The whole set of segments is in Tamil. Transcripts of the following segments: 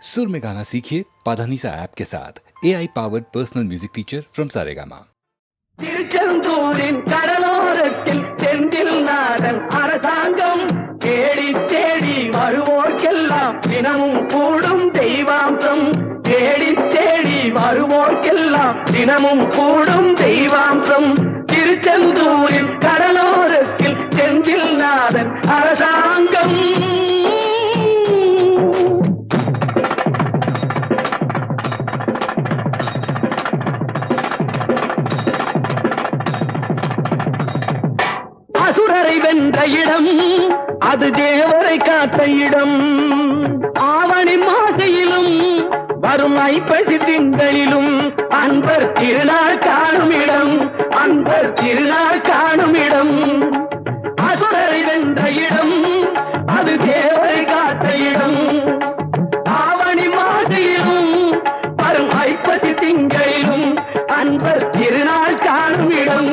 सुर में गाना सीखिए पाधानीसा ऐप के साथ AI powered personal music teacher from Saregama. திருச்செந்தூரின் கடலோரத்தில் செந்தில் நாதன் அரசாங்கம் தேடி தேடி வருவோர்க்கெல்லாம் தினமும் கூடும் தெய்வாம்சம். தேடி தேடி வருவோர்க்கெல்லாம் தினமும் கூடும் தெய்வாம்சம். திருச்செந்தூரின் கடலோரத்தில் செந்தில் நாதன் அரசாங்கம். அசுரரை வென்ற இடம் அது தேவரை காத்த இடம். ஆவணி மாசையிலும் வரும் ஐப்பசி திங்களிலும் அன்பர் திருநாள் காணும் இடம். அன்பர் திருநாள் காணும் இடம். அசுரரை வென்ற இடம் அது தேவரை காத்த இடம். ஆவணி மாசையிலும் வரும் ஐப்பசி திங்களிலும் அன்பர் திருநாள் காணும் இடம்.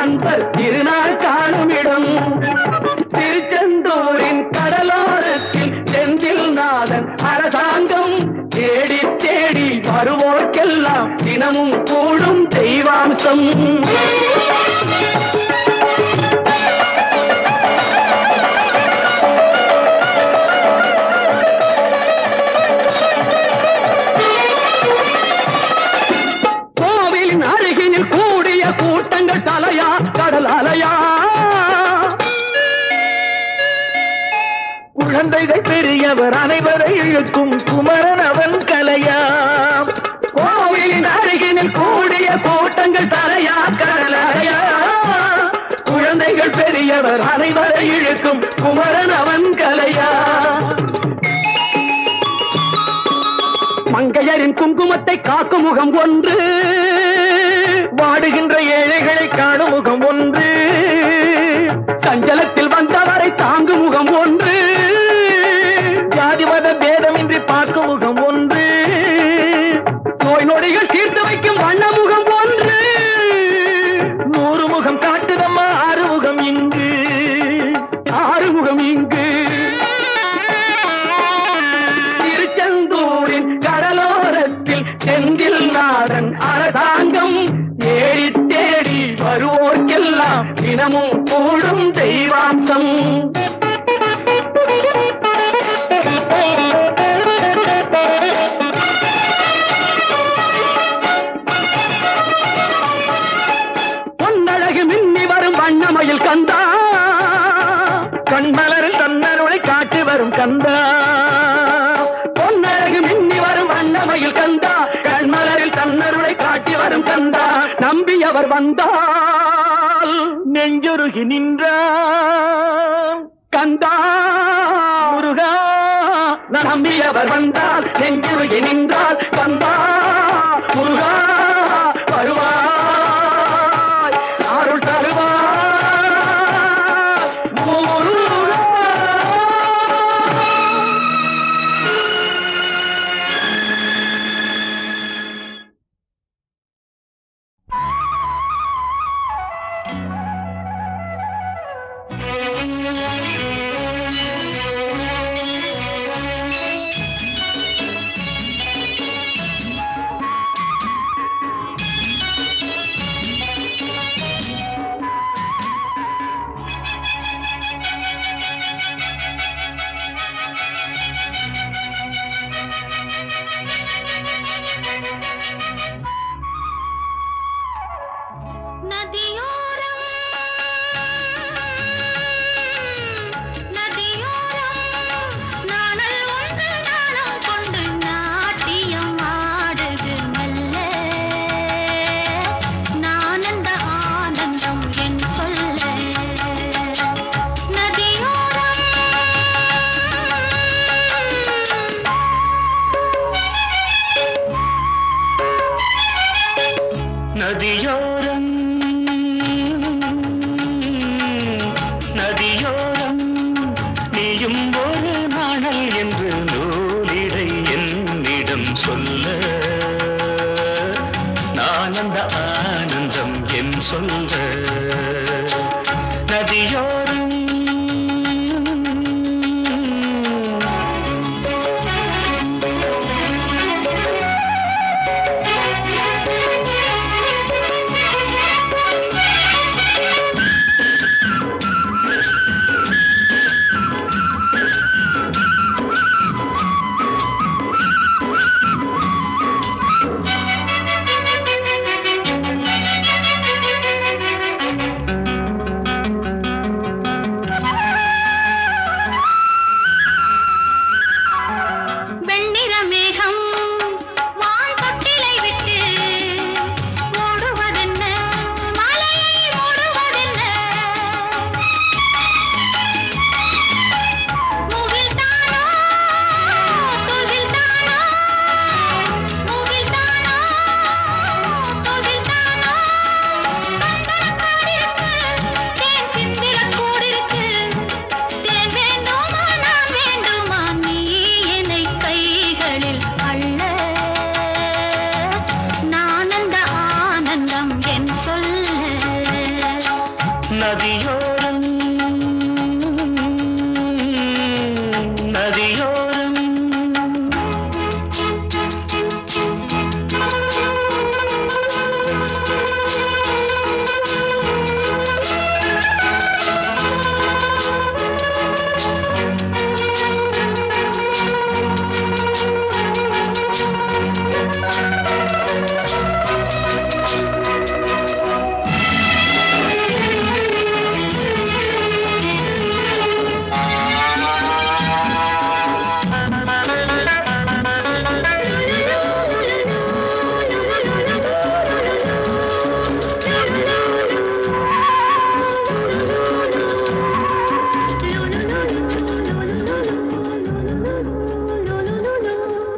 அன்பர் திருநாள் காணும் இடம். திருச்செந்தூரின் கடலோரத்தில் செந்தில் நாதன் அரசாங்கம் தேடி தேடி வருவோர்க்கெல்லாம் தினமும் கூடும் தெய்வாம்சம். கோவிலின் அருகினில் கூடிய கூட்டங்கள் தலையா கடல் அலையா. குழந்தைகள் பெரியவர் அனைவரை இழுக்கும் குமரன் அவன் கலையா. கோவிலின் அருகினில் கூடிய கூட்டங்கள் தலையா கடல் அலையா. குழந்தைகள் பெரியவர் அனைவரை இழுக்கும் குமரன் அவன் கலையா. மங்கையரின் குங்குமத்தை காக்கும் முகம் ஒன்று, வாடுகின்ற ஏழைகளை காணும் முகம் ஒன்று, சஞ்சலத்தில் வந்தவரை தாங்கும் முகம் ஒன்று, ஜாதிமத பேதமின்றி பார்க்கும் முகம் ஒன்று, நோய் நொடிகள் தீர்த்து வைக்கும் வண்ண முகம் ஒன்று. 100 முகம் காட்டுதம்மா ஆறுமுகம் இங்கு, ஆறுமுகம் இங்கு. திருச்செந்தூரின் கடலோரத்தில் செந்தில் நாதன் அரசாங்கம் தேடி தேடி வருவோர்க்கெல்லாம் தினமும் கூடும் தெய்வாம்சம். பொன்னழகு மின்னி வரும் வண்ணமயில் கந்தா, கண்மலரில் தன்னருளை காட்டி வரும் கந்தா. பொன்னழகு மின்னி வரும் வண்ணமயில் கந்தா, கண்மலரில் தன்னருளை காட்டி வரும் கந்தா. நம்பியவர் வந்தால் நெஞ்சுருகி நின்றான் கந்தா முருகா. நம்பியவர் வந்தால் நெஞ்சுருகி நின்றால் கந்தா முருகா. வருவாய் அருள் தருவாய் முருகா.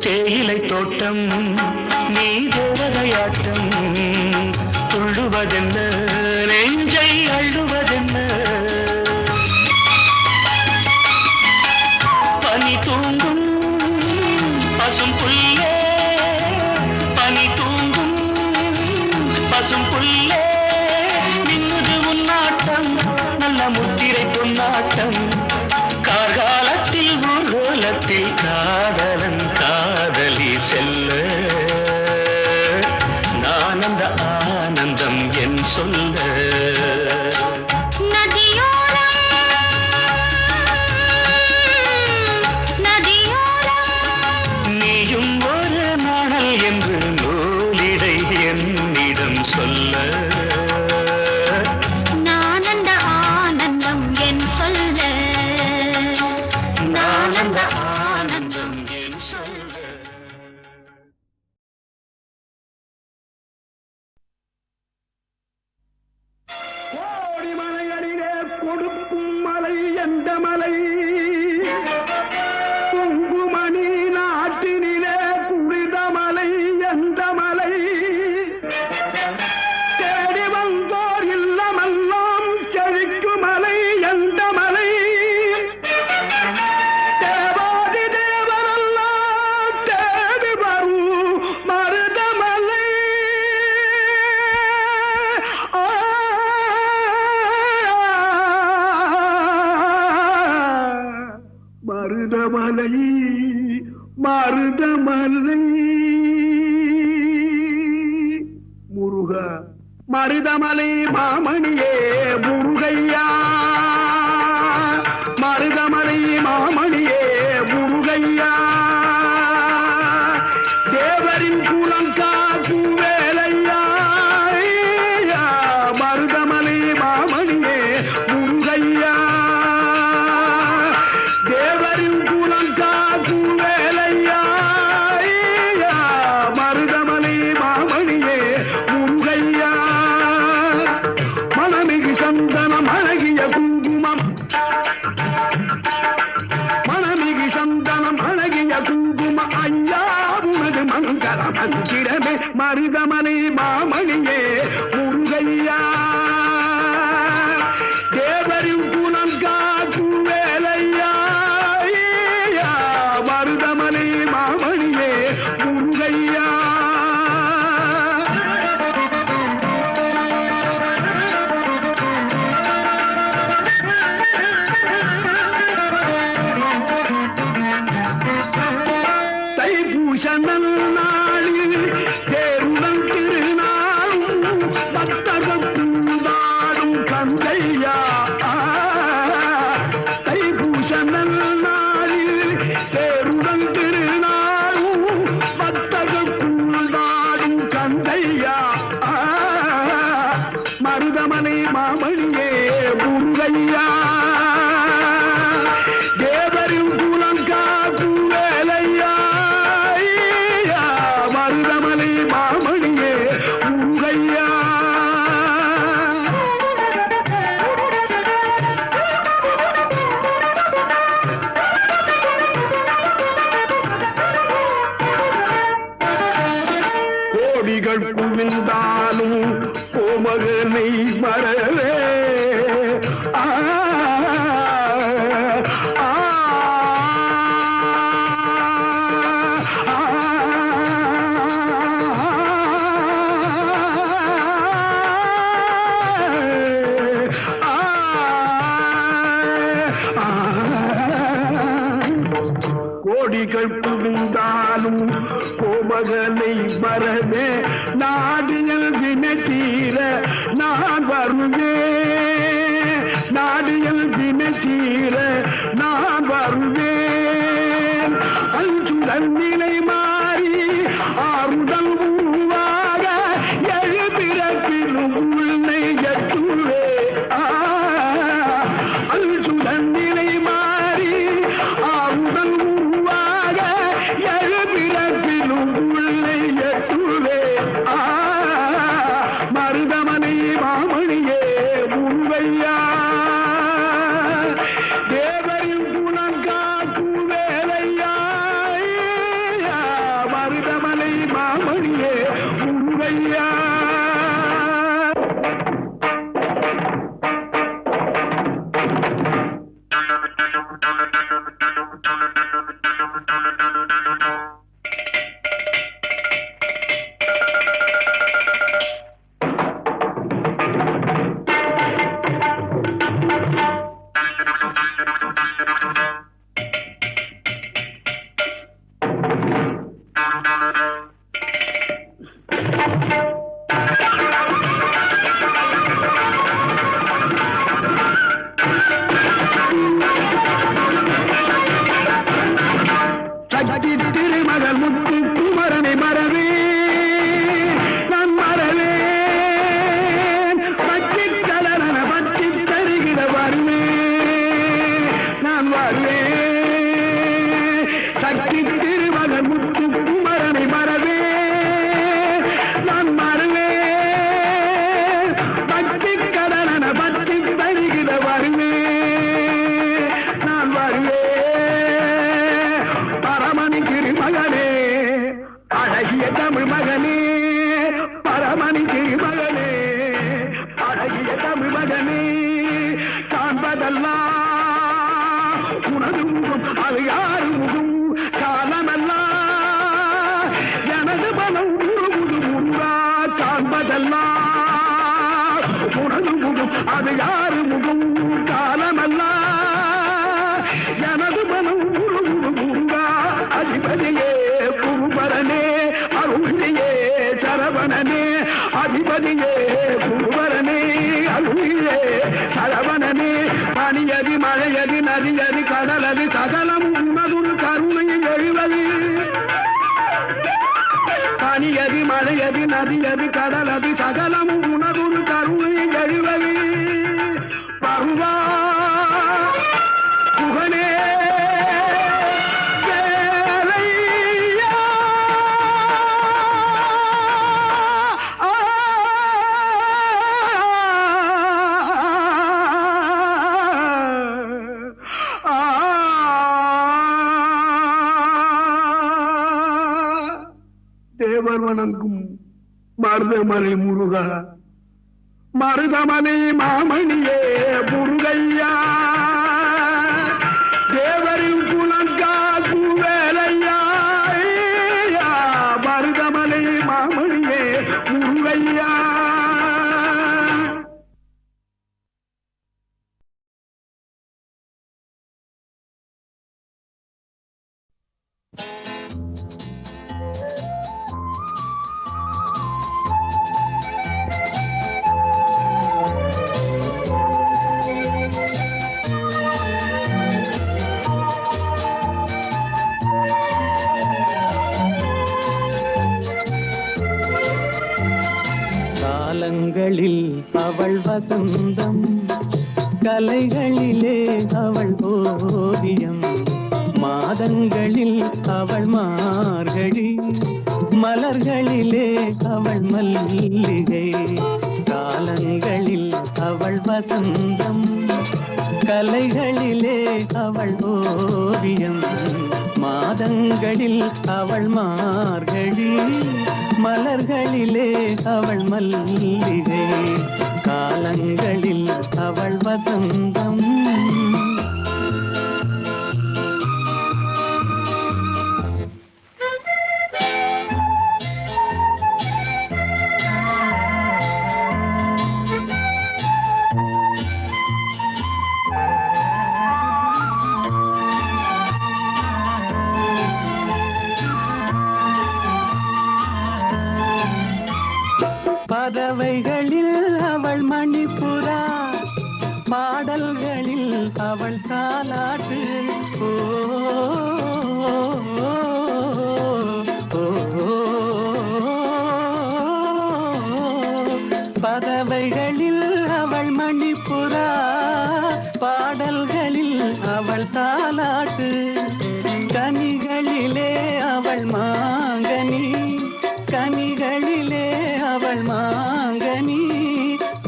தேயிலை தோட்டம் நீ தேவதையாட்டம் துள்ளுவதென்ன நெஞ்சை அள்ளுவதென்ன பனி தூங்கும் பசும் புல்லே பனி தூங்கும் பசும் புல்லே மின்னுது உன்னாட்டம் நல்ல முத்திரை பொன்னாட்டம் கார்காலத்தில் ஊர்கோலத்தில் காதலன் காதலி செல்ல நான் அந்த ஆனந்தம் என் சொல்ல நீயும் ஒரு நாணல் என்று நூலிடை என்னிடம் சொல்ல கோடி மலைகளிலே கொடுக்கும் மலை எந்த மலை குங்குமணி நாட்டினிலே குளித மலை எந்த மலை தேடி வந்தோர் இல்லமெல்லாம் செழிக்கும் மலை எந்த மலை தேவாதி தேவரெல்லாம் தேடி வரும் மருதமலை மருதமலை மருதமலை முருகா மருதமலை மாமணியே முருகையா மருதமலை மாமணியே முருகையா தேவரின் குலங்காக்கும் வேலையா மருதமலை மாமணியே முருகையா தேவரின் குலங்காக்கும் வேலையா மருதமலை மாமணியே முருகையா மனமிகு சந்தனம் அழகிய குங்குமம் மனமிகு சந்தனம் அழகிய குங்கும ஐயா உனது மங்கள மந்திரமே மருதமலை மாமணியே முருகையா தேவரின் குலம் காக்கும் வேலையா மருதமலை மாமணியே முருகையா தைப்பூச நன்னாளில் தேருடன் திருநாளும் பக்தகூடாடும் கந்தையா தைப்பூச நன்னாளில் தேருடன் திருநாளும் பக்தகூடாடும் கந்தையா மருதமலை மாமணியே முருகையா தேவரின் குலம் காக்கும் வேலையா மருதமலை மாமணியே முருகையா கோடிகள் குவிந்தாலும் கோமகனை மறவே கோடிகள் குவிந்தாலும் கோமகனை மறவே நாடியல் வினை தீர நான் வருவேன் நாடியல் வினை தீர நான் வருவேன் அஞ்சுடன் நிலை மாறி ஆறுதல் உருவாக எழுபிறப்பிலும் உள்ளை எட்டுவே அஞ்சுடன் நிலை மாறி ஆறுதல் உருவாக எழுபிறப்பிலும் உள்ளை எட்டுவே மருதமலை மாமணியே முருகையா தேவரின் குணம் காக்கும் வேலையா மாமணியே முருகையா. சக்தி திருமகள் முத்து குமரனை மறவே நான் மறவேன். பச்சை கலரன பற்றி தருகிற வருவேன் நான் வருவேன். சக்தி திருமகள் முத்து குமரனை மறவே நான் மறவேன். பச்சை கலரன பற்றி தருகிற வருவேன் நான் வருவேன். பரமணி திருமகனே அழகிய தமிழ் மகனே, பரமணி திருமகனே அழகிய தமிழ் மகனே, காண்பதெல்லாம் உனது முகம் அது யாரு முகம், காலமெல்லாம் எனது மனம் உருகுது முருகா. காண்பதெல்லாம் உனது முகம் அது யாரு முகம், காலமெல்லாம் எனது மனம் உருகுது முருகா. அதிபதியே குருபரனே அருளியே சரவணனே, அதிபதியே குருபரனே அருளியே சரவணனே. பனியதி மழையதி நதியதி கடலது சகலம் உனதுரு கருணையில் எழுவது. பனியதி மழையதி நதியதி கடலது சகலம் உனதுரு கருணையில் எழுவது. பருவா புகனே தேவர் வணங்கும் மருதமலை முருகா, மருதமலை மாமணியே முருகையா. தேவரின் குலங்காக்கும் வேலையா, மருதமலை மாமணியே முருகையா. காலங்களில் அவள் வசந்தம், கலைகளிலே அவள் ஓவியம், மாதங்களில் அவள் மார்கழி, மலர்களிலே அவள் மல்லிகை. காலங்களில் அவள் வசந்தம், கலைகளிலே அவள் ஓவியம், மாதங்களில் அவள் மார்கழி, மலர்களிலே அவள் மல்லிகை. காலங்களில் அவள் வசந்தம். பறவைகளில் அவள் மணிப்புறா, பாடல்களில் அவள் தாலாட்டு. ஓ, பறவைகளில் அவள் மணிப்புறா, பாடல்களில் அவள் தாலாட்டு. கனிகளிலே அவள் மாங்கனி, கனிகளிலே அவள் மாங்கனி,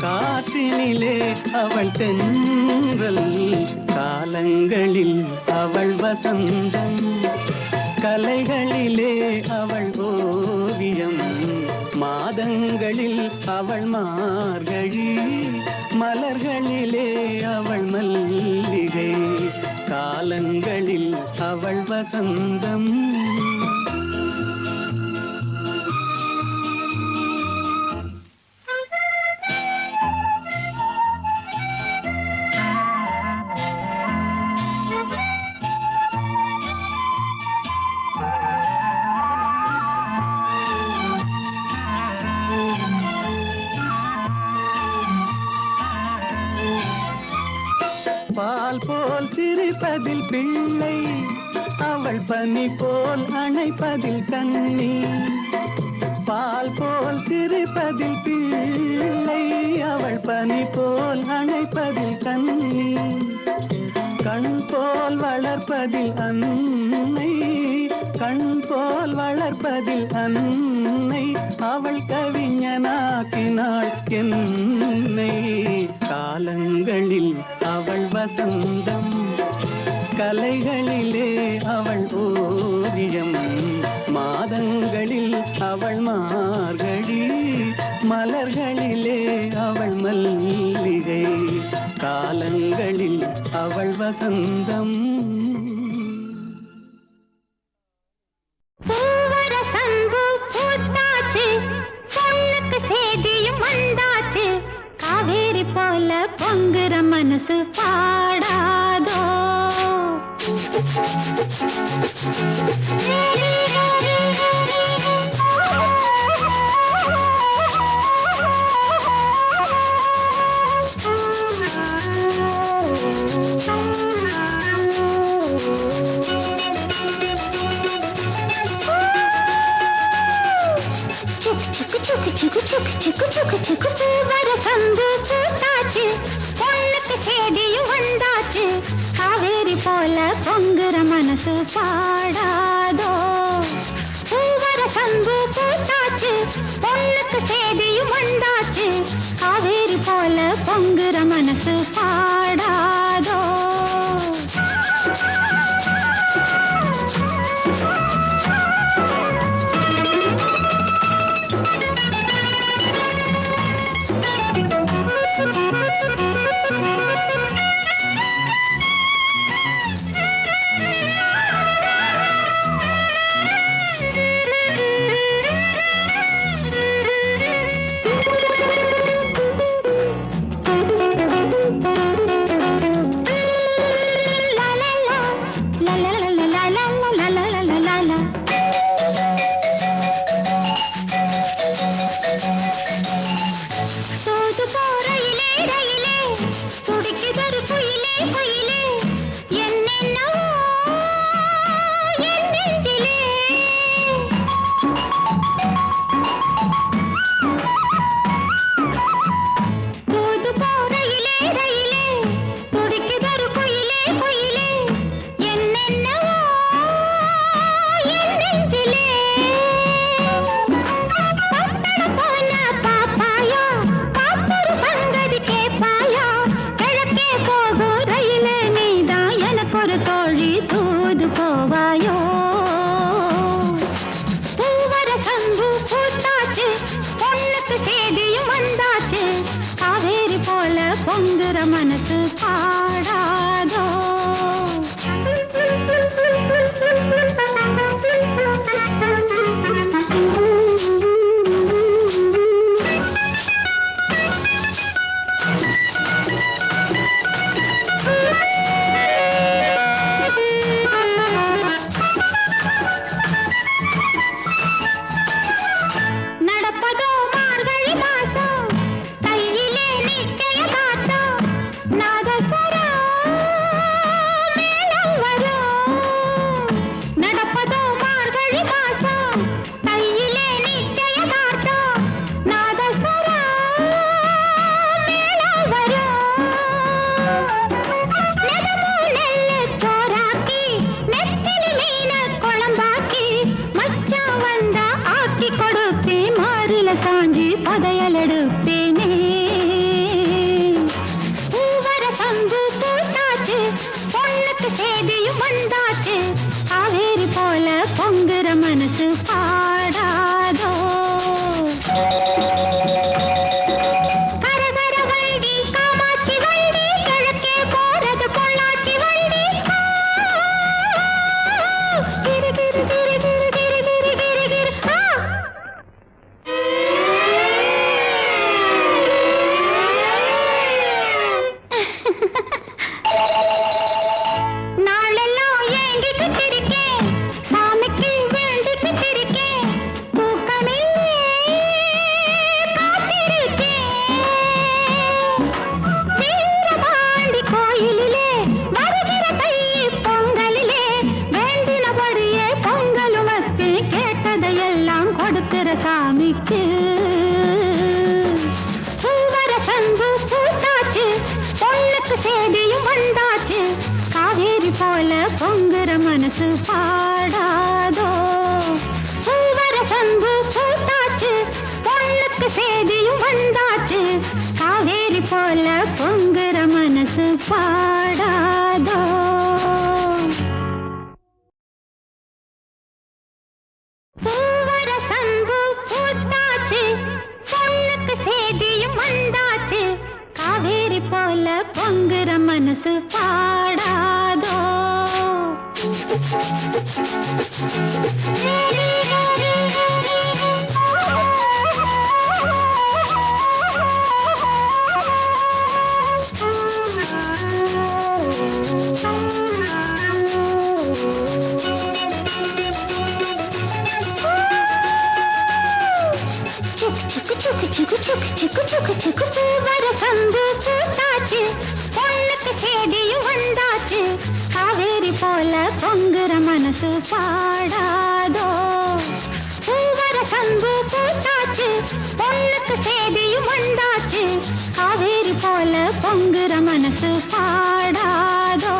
காற்றினிலே அவள் தென்றல். காலங்களில் அவள் வசந்தம், கலைகளிலே அவள் ஓவியம். அவள் மார்கழி, மலர்களிலே அவள் மல்லிகை, காலங்களில் அவள் வசந்தம். பால் போல் சிரிப்பதில் பிள்ளை, அவள் பனி போல் அணைப்பதில் கண்ணி. பால் போல் சிரிப்பதில் பிள்ளை, அவள் பனி போல் அணைப்பதில் கண்ணி. கண் போல் வளர்ப்பதில் அன்னை, கண் போல் வளர்ப்பதில் அன்னை, அவள் கவிஞனாக்கினாள் என்னை. காலங்களில் அவள் வசந்தம், கலைகளிலே அவள் ஓவியம், மாதங்களில் அவள் மார்கழி, மலர்களிலே அவள் மல்லிகை, காலங்களில் அவள் வசந்தம். பூவரசம்பு பூத்தாச்சு, பொண்ணுக்கு சேதியும் வந்தாச்சு, காவேரி போல பொங்குற மனசு பாடாதோ. பூவரசம்பு பூத்தாச்சு, பொண்ணுக்கு சேதியும் வந்தாச்சு, காவேரி போல பொங்குற மனசு பாடாதோ. பூவரசம்பு பூத்தாச்சு, பொண்ணுக்கு சேதியும் வந்தாச்சு, காவேரி போல பொங்குற மனசு பாடாதோ. கொடுக்கிற சாமிக்கு பூவர சங்கு பூத்தாச்சு பொண்ணுக்கு சேதியும் வந்தாச்சு காவேரி போல பொங்குற மனசு பாடாதோ பூவர சங்கு பூத்தாச்சு பொண்ணுக்கு சேதியும் வந்தாச்சு காவேரி போல பொங்குற மனசு பாடாதோ பூவர சங்கு பூத்தாச்சு பொண்ணுக்கு சேதியும் வந்தாச்சு காவேரி போல பொங்குற மனசு பாடாதோ பூவர சங்கு பூத்தாச்சு பொண்ணுக்கு சேதியும் வந்தாச்சு காவேரி போல பொங்குற மனசு பாடாதோ பூவர சங்கு பூத்தாச்சு பொண்ணுக்கு சேதியும் வந்தாச்சு காவேரி போல பொங்குற மனசு பாடாதோ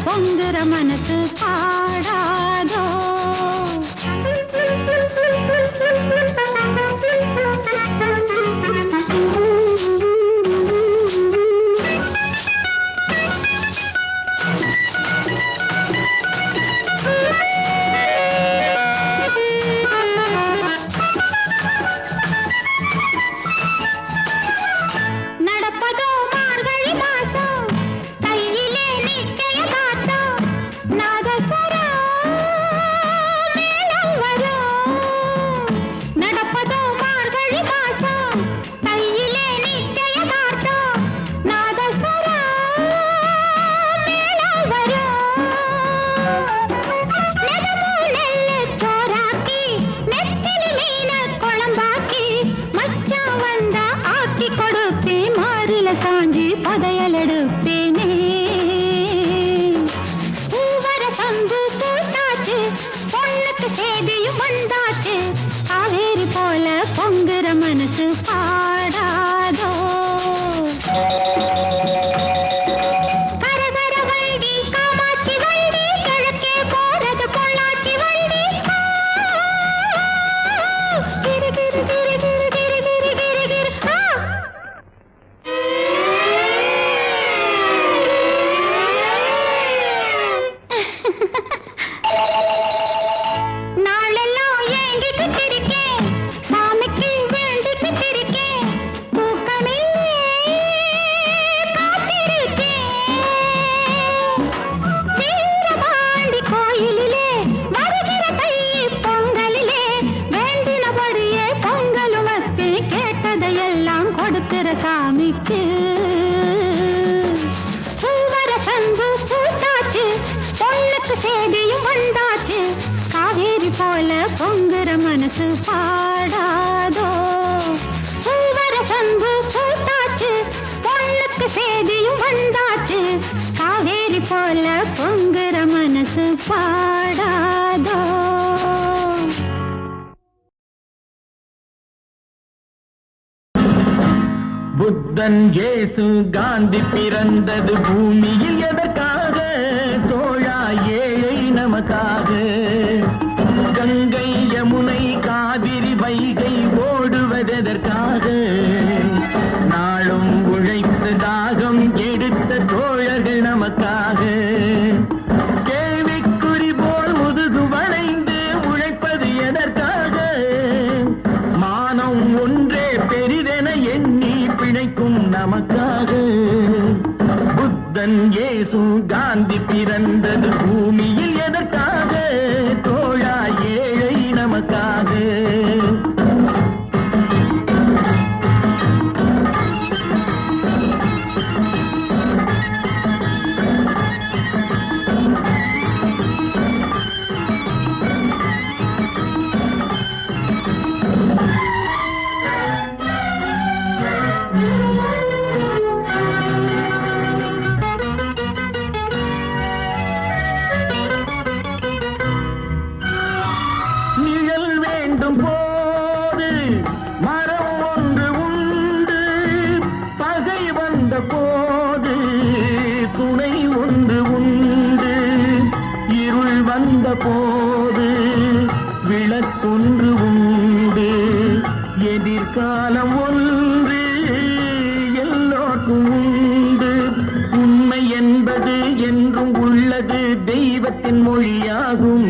பொங்குற மனசு பாடாதோ நடப்பதோ மார்கழி மாசம் கையிலே நிச்சயதார்த்தம் நாதஸ்வரம் மேளம் வரும் நடப்பதோ மார்கழி மாசம் கையிலே நிச்சயதார்த்தம் நாதஸ்வரம் மேளம் வரும் நெதமோ நெல்லு சோறாக்கி நெத்திலி மீன குழம்பாக்கி மச்சான் வந்தா ஆக்கி கொடுப்பே மாறில சாஞ்சி பதையல் எடுப்பேனே பூவர சங்கு பூத்தாச்சு பொண்ணுக்கு சேதியும் வந்தாச்சு காவேரி போல பொங்குற மனசு பாடாதோ கரகர வண்டி காமாட்சி வண்டி கிழக்கே போறது பொள்ளாச்சி வண்டி கிரு கிரு கிரு கிரு கிரு கிரு கிரு கிரு நாளெல்லாம் ஏங்கிக்கிட்டு இருக்கேன் சாமிக்கு வேண்டிக்கிட்டு இருக்கேன் தூக்கமில்லே காத்திருக்கேன் வீரபாண்டி கோயிலிலே வருகிற தை பொங்கலிலே வேண்டினபடியே பொங்கலும் வைப்பேன் கேட்டதையெல்லாம் கொடுக்கிற சாமிக்கு பூவர சங்கு பூத்தாச்சு பொண்ணுக்கு சேதியும் வந்தாச்சு காவேரி போல பொங்குற மனசு பாடாதோ பூவர புத்தன் இயேசு காந்தி பிறந்தது பூமியில் எதற்காக தோழா ஏழை நமக்காக கங்கை யமுனை காவிரி வைகை ஓடுவதற்காக நாளும் உழைத்து தாகம் எடுத்த தோழர்கள் நமக்காக கேள்விக்குறி போல் முதுகு வளைந்து உழைப்பது எதற்காக மானம் ஒன்றே பெரிதென எண்ணி பிழைக்கும் நமக்காக புத்தன் இயேசு காந்தி பிறந்தது பூமியில் எதற்காக தோழா ஏழை நமக்காக போது விளக்கொன்று உண்டு எதிர்காலம் ஒன்று எல்லோருக்கும் உண்டு உண்மை என்பது என்றும் உள்ளது தெய்வத்தின் மொழியாகும்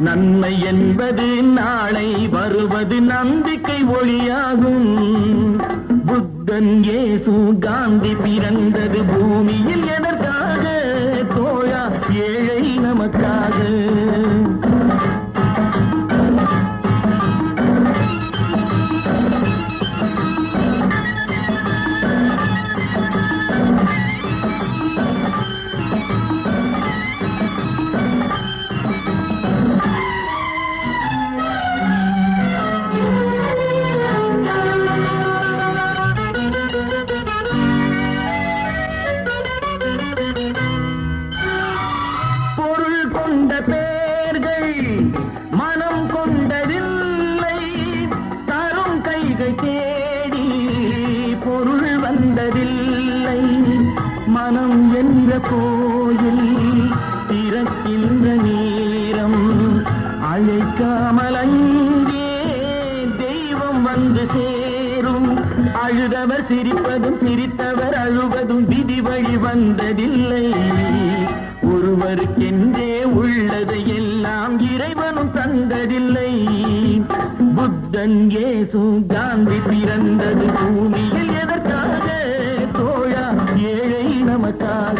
நன்மை என்பது நாளை வருவது நம்பிக்கை ஒளியாகும் புத்தன் இயேசு காந்தி பிறந்தது பூமியில் எதற்காக தோழா ஏழை நமக்காக மனம் என்ற கோயில் திறக்கின்ற நேரம் அழைக்காமல் அங்கே தெய்வம் வந்து சேரும் அழுதவர் சிரிப்பதும் சிரித்தவர் அழுவதும் விதி வழி வந்ததில்லை ஒருவருக்கென்றே உள்ளதை எல்லாம் இறைவனும் தந்ததில்லை புத்தன் இயேசு காந்தி பிறந்தது பூமியில் எதற்காக தோழா ஏழை நமக்காக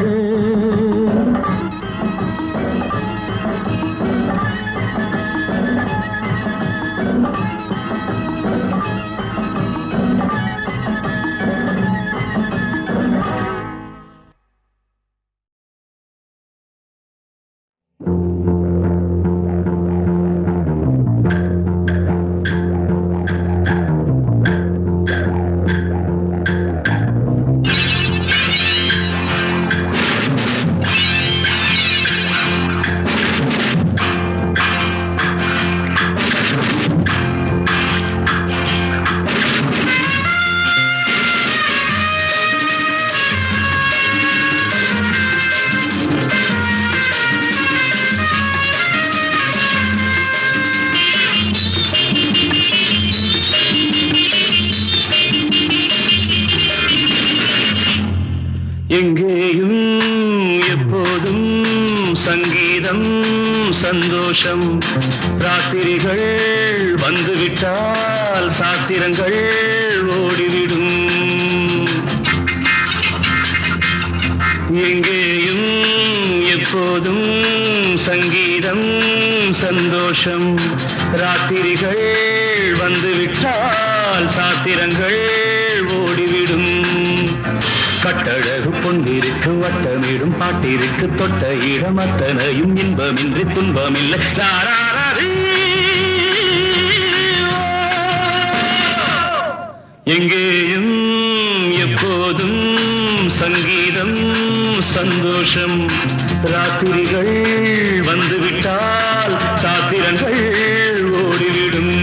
எங்கேயும் எப்போதும் சங்கீதம் சந்தோஷம் ராத்திரிகள் வந்துவிட்டால் சாத்திரங்கள் ஓடிவிடும் எங்கேயும் எப்போதும் சங்கீதம் சந்தோஷம் ராத்திரிகள் வந்துவிட்டால் சாத்திரங்கள் ஓடிவிடும் கட்டழகு பொன்னிருக்கு வட்டமிடும் பாட்டிற்கு தொட்ட இடம் அத்தனையும் இன்பமின்றி துன்பமில்லை எங்கேயும் எப்போதும் சங்கீதம் சந்தோஷம் ராத்திரிகள் வந்துவிட்டால் சாத்திரங்கள் ஓடிவிடும்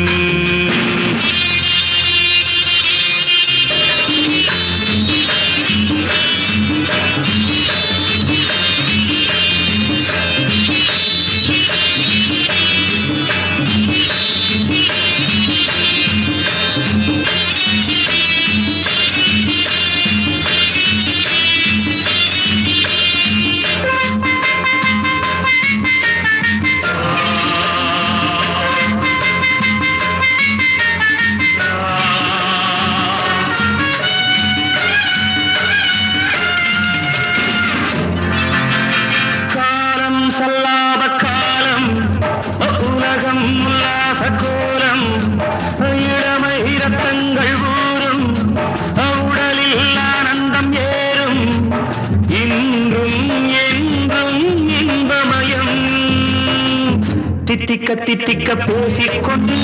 தித்திக்க பேசிக்கொண்டு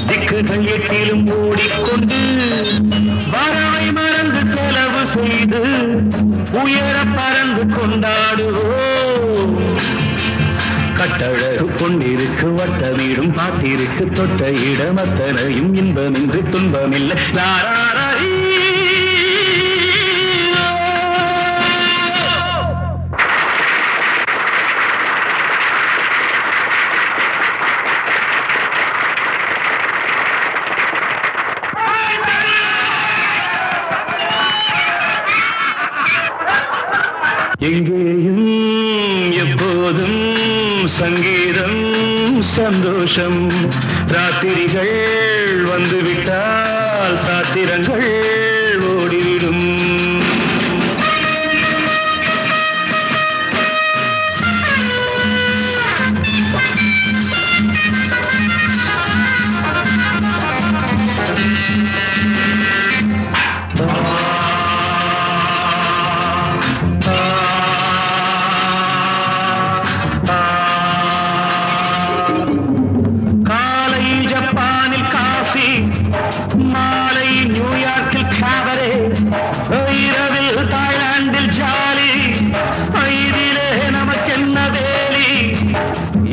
திக்குகள் எட்டிலும் ஓடிக்கொண்டு வரவை மறந்து செலவு செய்து உயர பறந்து கொண்டாடுவோம். கட்டழகு கொண்டிருக்கு வட்ட வீடும் பாட்டிருக்கு தொட்ட இடம் அத்தனையும் இன்பமின்றி துன்பமில்லை. லாராரி எங்கேயும் எப்போதும் சங்கீதம் சந்தோஷம். ராத்திரிகள் வந்துவிட்டால் சாத்திரங்கள் ஓடிவிடும். மாலை நியூயார்க்கில் காவரே, இரவில் தாய்லாந்தில் ஜாலி, இதிலே நமக்கென்ன வேலி?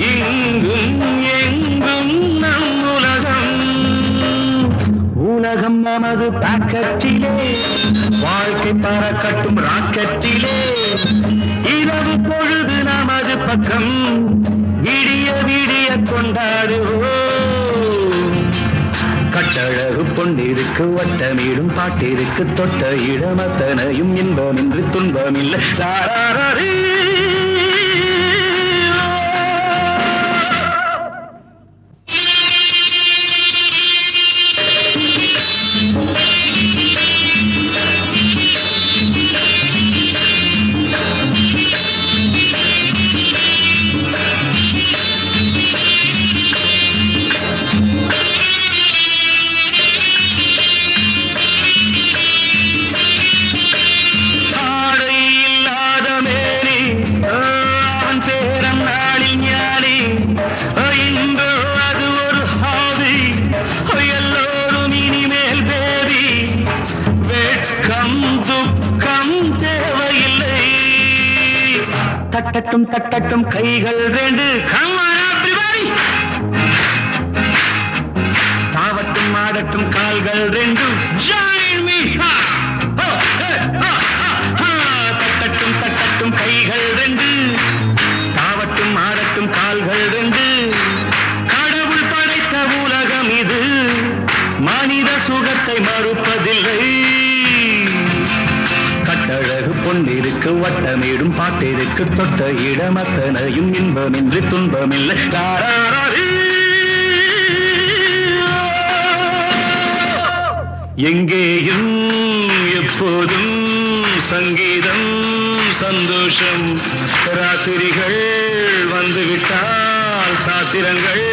இங்கும் எங்கும் நம் உலகம். உலகம் நமது பாக்கெட்டிலே, வாழ்க்கை பறக்கட்டும் ராக்கெட்டிலே. இரவு பொழுது நமது பக்கம், விடிய விடிய கொண்டாடுவோம். கட்டழகு பொண்டிருக்கு வட்டமீடும் பாட்டிருக்கு தொட்ட இடமத்தனையும் இன்பமின்றி துன்பமில்லை. லாராரி தட்டட்டும் தட்டட்டும் கைகள் ரெண்டு, தாவட்டும் ஆடட்டும் கால்கள் ரெண்டு, தட்டட்டும் தட்டட்டும் கைகள் ரெண்டு, தாவட்டும் ஆடட்டும் கால்கள் ரெண்டு. கடவுள் படைத்த உலகம் இது, மனித சுகத்தை மறுப்பதில்லை. கட்டழகு பொன்னிருக்கு வட்டமீடும் பாட்டிருக்கு தொட்ட இடமத்தனையும் இன்பமின்றி துன்பமில்லை. லாராரி எங்கேயும் எப்போதும் சங்கீதம் சந்தோஷம். ராத்திரிகள் வந்துவிட்டால் சாத்திரங்கள்